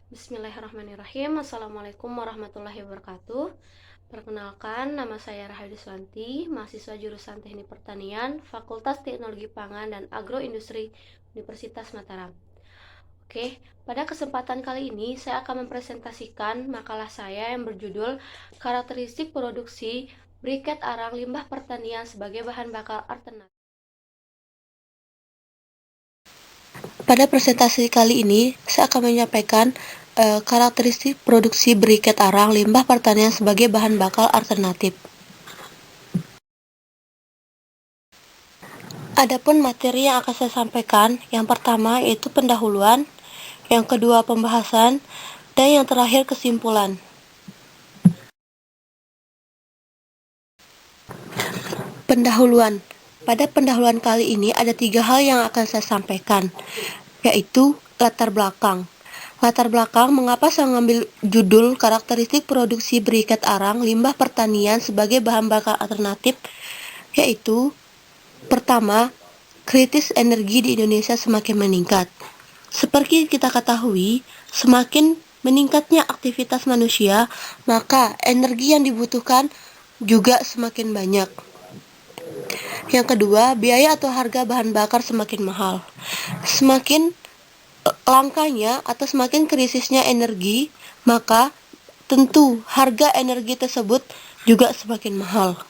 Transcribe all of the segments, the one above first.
Bismillahirrahmanirrahim. Assalamualaikum warahmatullahi wabarakatuh. Perkenalkan, nama saya Rahayudi Sulanti, mahasiswa jurusan Teknik Pertanian, Fakultas Teknologi Pangan dan Agroindustri Universitas Mataram. Oke, pada kesempatan kali ini saya akan mempresentasikan makalah saya yang berjudul Karakteristik Produksi Briket Arang Limbah Pertanian sebagai Bahan Bakar Alternatif. Pada presentasi kali ini, saya akan menyampaikan karakteristik produksi briket arang limbah pertanian sebagai bahan bakar alternatif. Adapun materi yang akan saya sampaikan, yang pertama yaitu pendahuluan, yang kedua pembahasan, dan yang terakhir kesimpulan. Pendahuluan. Pada pendahuluan kali ini ada 3 hal yang akan saya sampaikan, yaitu latar belakang. Latar belakang mengapa saya mengambil judul karakteristik produksi briket arang limbah pertanian sebagai bahan bakar alternatif, yaitu pertama, kritis energi di Indonesia semakin meningkat. Seperti kita ketahui, semakin meningkatnya aktivitas manusia, maka energi yang dibutuhkan juga semakin banyak. Yang kedua, biaya atau harga bahan bakar semakin mahal. Semakin langkanya atau semakin krisisnya energi, maka tentu harga energi tersebut juga semakin mahal.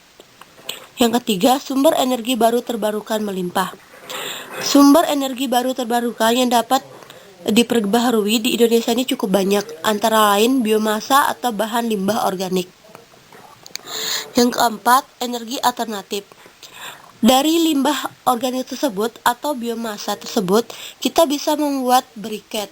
Yang ketiga, sumber energi baru terbarukan melimpah. Sumber energi baru terbarukan yang dapat diperbaharui di Indonesia ini cukup banyak, antara lain biomasa atau bahan limbah organik. Yang keempat, energi alternatif. Dari limbah organik tersebut atau biomasa tersebut, kita bisa membuat briket.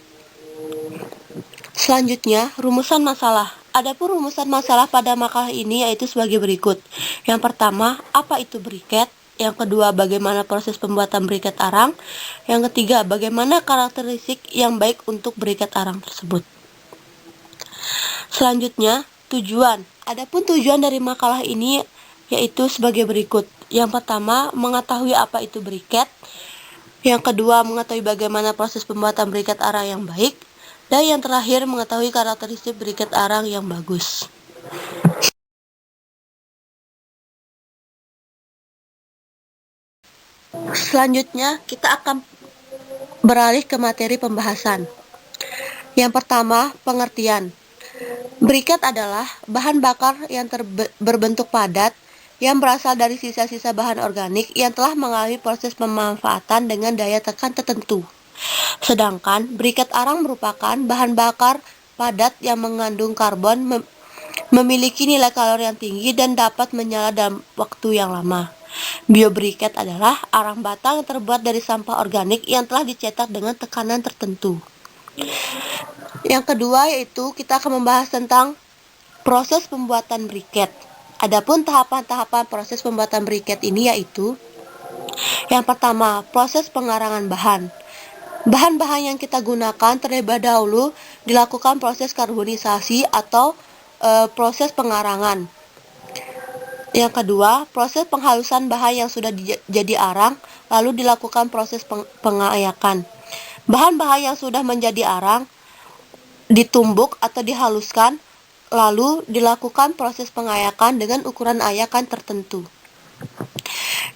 Selanjutnya, rumusan masalah. Adapun rumusan masalah pada makalah ini yaitu sebagai berikut. Yang pertama, apa itu briket? Yang kedua, bagaimana proses pembuatan briket arang? Yang ketiga, bagaimana karakteristik yang baik untuk briket arang tersebut? Selanjutnya, tujuan. Adapun tujuan dari makalah ini yaitu sebagai berikut. Yang pertama, mengetahui apa itu briket. Yang kedua, mengetahui bagaimana proses pembuatan briket arang yang baik. Dan yang terakhir, mengetahui karakteristik briket arang yang bagus. Selanjutnya, kita akan beralih ke materi pembahasan. Yang pertama, pengertian. Briket adalah bahan bakar yang berbentuk padat yang berasal dari sisa-sisa bahan organik yang telah mengalami proses pemanfaatan dengan daya tekan tertentu. Sedangkan briket arang merupakan bahan bakar padat yang mengandung karbon, memiliki nilai kalori yang tinggi dan dapat menyala dalam waktu yang lama. Biobriket adalah arang batang yang terbuat dari sampah organik yang telah dicetak dengan tekanan tertentu. Yang kedua yaitu kita akan membahas tentang proses pembuatan briket. Adapun tahapan-tahapan proses pembuatan briket ini yaitu yang pertama, proses pengarangan bahan. Bahan-bahan yang kita gunakan terlebih dahulu dilakukan proses karbonisasi atau proses pengarangan. Yang kedua, proses penghalusan bahan yang sudah jadi arang lalu dilakukan proses pengayakan. Bahan-bahan yang sudah menjadi arang ditumbuk atau dihaluskan lalu dilakukan proses pengayakan dengan ukuran ayakan tertentu.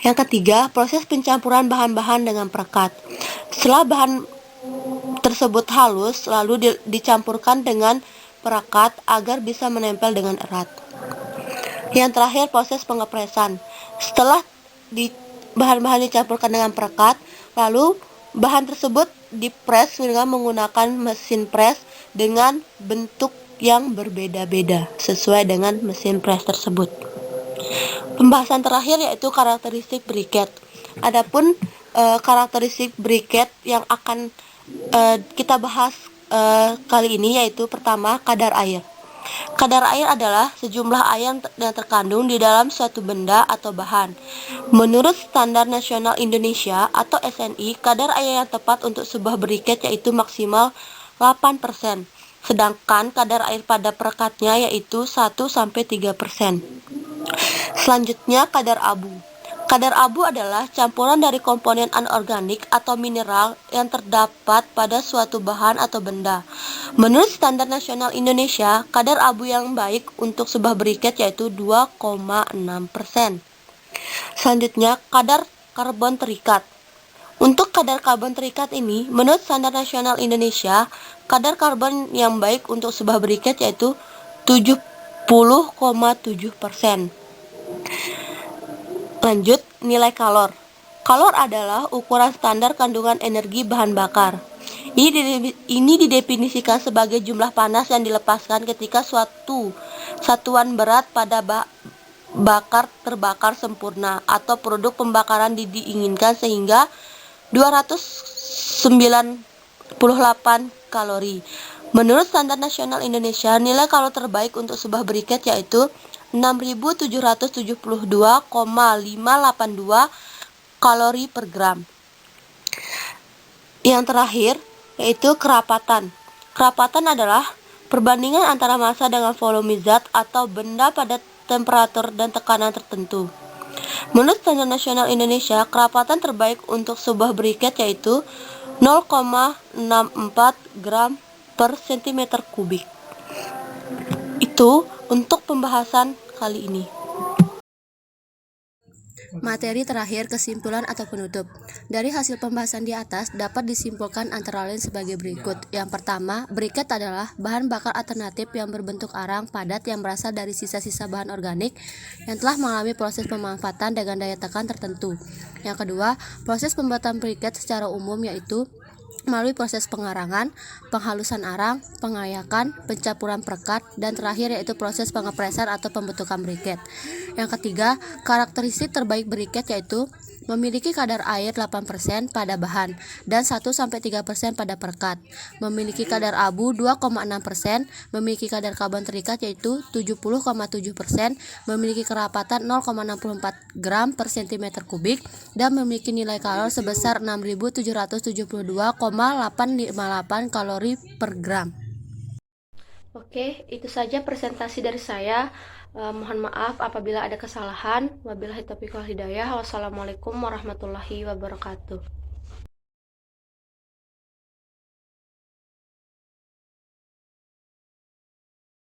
Yang ketiga, proses pencampuran bahan-bahan dengan perekat. Setelah bahan tersebut halus, lalu dicampurkan dengan perekat agar bisa menempel dengan erat. Yang terakhir, proses pengepresan. Setelah bahan-bahan dicampurkan dengan perekat, lalu bahan tersebut dipres dengan menggunakan mesin pres dengan bentuk yang berbeda-beda sesuai dengan mesin pres tersebut. Pembahasan terakhir yaitu karakteristik briket. Adapun karakteristik briket yang akan kita bahas kali ini yaitu pertama, kadar air. Kadar air adalah sejumlah air yang terkandung di dalam suatu benda atau bahan. Menurut Standar Nasional Indonesia atau SNI, kadar air yang tepat untuk sebuah briket yaitu maksimal 8%. Sedangkan kadar air pada perekatnya yaitu 1-3%. Selanjutnya, kadar abu. Kadar abu adalah campuran dari komponen anorganik atau mineral yang terdapat pada suatu bahan atau benda. Menurut Standar Nasional Indonesia, kadar abu yang baik untuk sebuah briket yaitu 2,6%. Selanjutnya, kadar karbon terikat. Untuk kadar karbon terikat ini, menurut Standar Nasional Indonesia, kadar karbon yang baik untuk sebuah briket yaitu 70,7%. Lanjut, nilai kalor. Kalor adalah ukuran standar kandungan energi bahan bakar. Ini didefinisikan sebagai jumlah panas yang dilepaskan ketika suatu satuan berat pada bakar terbakar sempurna atau produk pembakaran diinginkan sehingga 298 kalori. Menurut Standar Nasional Indonesia, nilai kalori terbaik untuk sebuah briket yaitu 6.772,582 kalori per gram. Yang terakhir yaitu kerapatan. Kerapatan adalah perbandingan antara massa dengan volume zat atau benda pada temperatur dan tekanan tertentu. Menurut Standar Nasional Indonesia, kerapatan terbaik untuk sebuah briket yaitu 0,64 gram per cm kubik. Itu untuk pembahasan kali ini. Materi terakhir, kesimpulan atau penutup. Dari hasil pembahasan di atas dapat disimpulkan antara lain sebagai berikut. Yang pertama, briket adalah bahan bakar alternatif yang berbentuk arang padat yang berasal dari sisa-sisa bahan organik yang telah mengalami proses pemanfaatan dengan daya tekan tertentu. Yang kedua, proses pembuatan briket secara umum yaitu melalui proses pengarangan, penghalusan arang, pengayakan, pencampuran perekat, dan terakhir yaitu proses pengepresan atau pembentukan briket. Yang ketiga, karakteristik terbaik briket yaitu memiliki kadar air 8% pada bahan dan 1-3% pada perekat, memiliki kadar abu 2,6%, memiliki kadar karbon terikat yaitu 70,7%, memiliki kerapatan 0,64 gram per cm kubik, dan memiliki nilai kalori sebesar 6.772,858 kalori per gram. Oke, itu saja presentasi dari saya. Mohon maaf apabila ada kesalahan. Wabillahi taufiq wal hidayah. Wassalamualaikum warahmatullahi wabarakatuh.